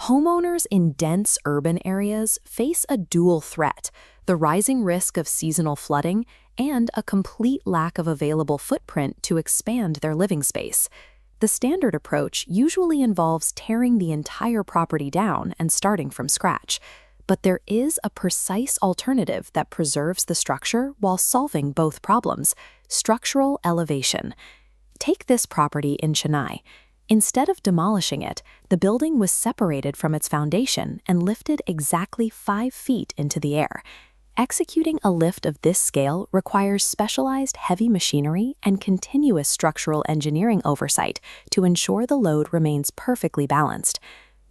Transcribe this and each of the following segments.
Homeowners in dense urban areas face a dual threat: the rising risk of seasonal flooding and a complete lack of available footprint to expand their living space. The standard approach usually involves tearing the entire property down and starting from scratch. But there is a precise alternative that preserves the structure while solving both problems: structural elevation. Take this property in Chennai. Instead of demolishing it, the building was separated from its foundation and lifted exactly 5 feet into the air. Executing a lift of this scale requires specialized heavy machinery and continuous structural engineering oversight to ensure the load remains perfectly balanced.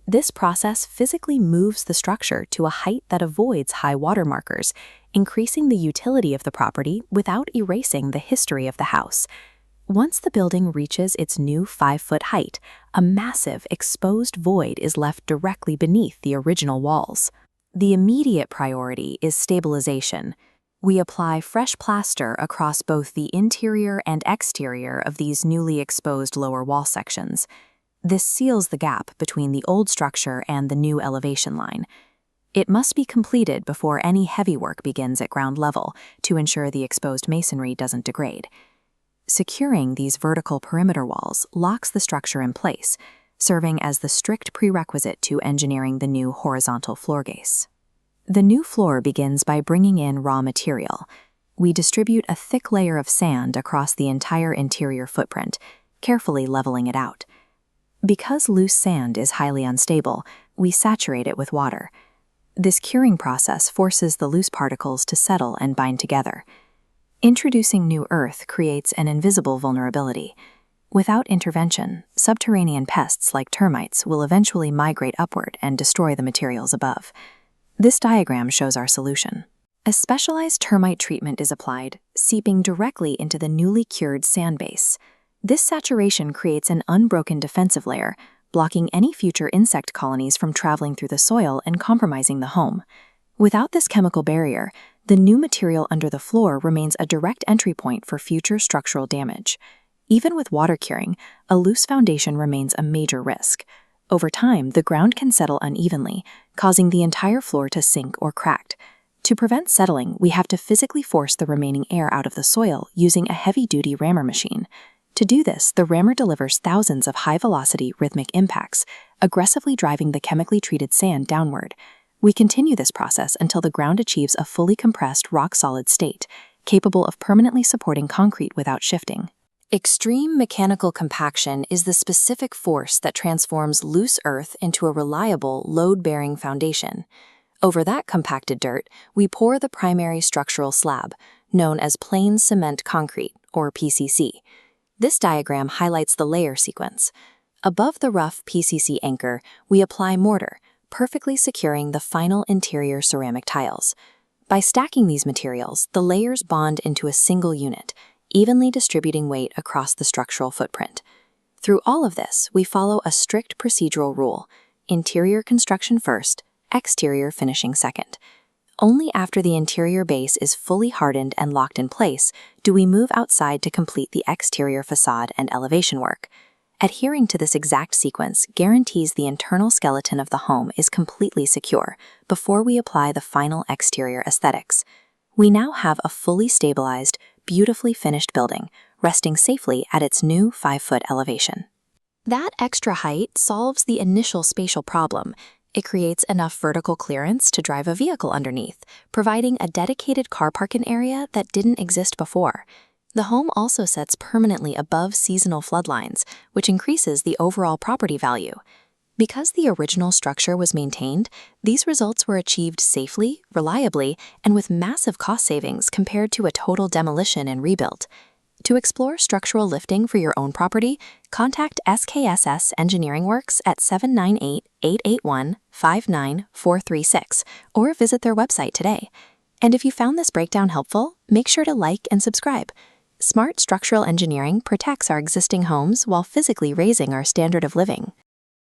This process physically moves the structure to a height that avoids high water markers, increasing the utility of the property without erasing the history of the house. Once the building reaches its new 5-foot height, a massive exposed void is left directly beneath the original walls. The immediate priority is stabilization. We apply fresh plaster across both the interior and exterior of these newly exposed lower wall sections. This seals the gap between the old structure and the new elevation line. It must be completed before any heavy work begins at ground level to ensure the exposed masonry doesn't degrade. Securing these vertical perimeter walls locks the structure in place, serving as the strict prerequisite to engineering the new horizontal floorcase. The new floor begins by bringing in raw material. We distribute a thick layer of sand across the entire interior footprint, carefully leveling it out. Because loose sand is highly unstable, we saturate it with water. This curing process forces the loose particles to settle and bind together. Introducing new earth creates an invisible vulnerability. Without intervention, subterranean pests like termites will eventually migrate upward and destroy the materials above. This diagram shows our solution. A specialized termite treatment is applied, seeping directly into the newly cured sand base. This saturation creates an unbroken defensive layer, blocking any future insect colonies from traveling through the soil and compromising the home. Without this chemical barrier, the new material under the floor remains a direct entry point for future structural damage. Even with water curing, a loose foundation remains a major risk. Over time, the ground can settle unevenly, causing the entire floor to sink or crack. To prevent settling, we have to physically force the remaining air out of the soil using a heavy-duty rammer machine. To do this, the rammer delivers thousands of high-velocity rhythmic impacts, aggressively driving the chemically treated sand downward. We continue this process until the ground achieves a fully compressed rock-solid state, capable of permanently supporting concrete without shifting. Extreme mechanical compaction is the specific force that transforms loose earth into a reliable, load-bearing foundation. Over that compacted dirt, we pour the primary structural slab, known as plain cement concrete, or PCC. This diagram highlights the layer sequence. Above the rough PCC anchor, we apply mortar, perfectly securing the final interior ceramic tiles. By stacking these materials, the layers bond into a single unit, evenly distributing weight across the structural footprint. Through all of this, we follow a strict procedural rule: interior construction first, exterior finishing second. Only after the interior base is fully hardened and locked in place do we move outside to complete the exterior facade and elevation work. Adhering to this exact sequence guarantees the internal skeleton of the home is completely secure before we apply the final exterior aesthetics. We now have a fully stabilized, beautifully finished building, resting safely at its new 5-foot elevation. That extra height solves the initial spatial problem. It creates enough vertical clearance to drive a vehicle underneath, providing a dedicated car parking area that didn't exist before. The home also sits permanently above seasonal floodlines, which increases the overall property value. Because the original structure was maintained, these results were achieved safely, reliably, and with massive cost savings compared to a total demolition and rebuild. To explore structural lifting for your own property, contact SKSS Engineering Works at 798-881-59436 or visit their website today. And if you found this breakdown helpful, make sure to like and subscribe. Smart structural engineering protects our existing homes while physically raising our standard of living.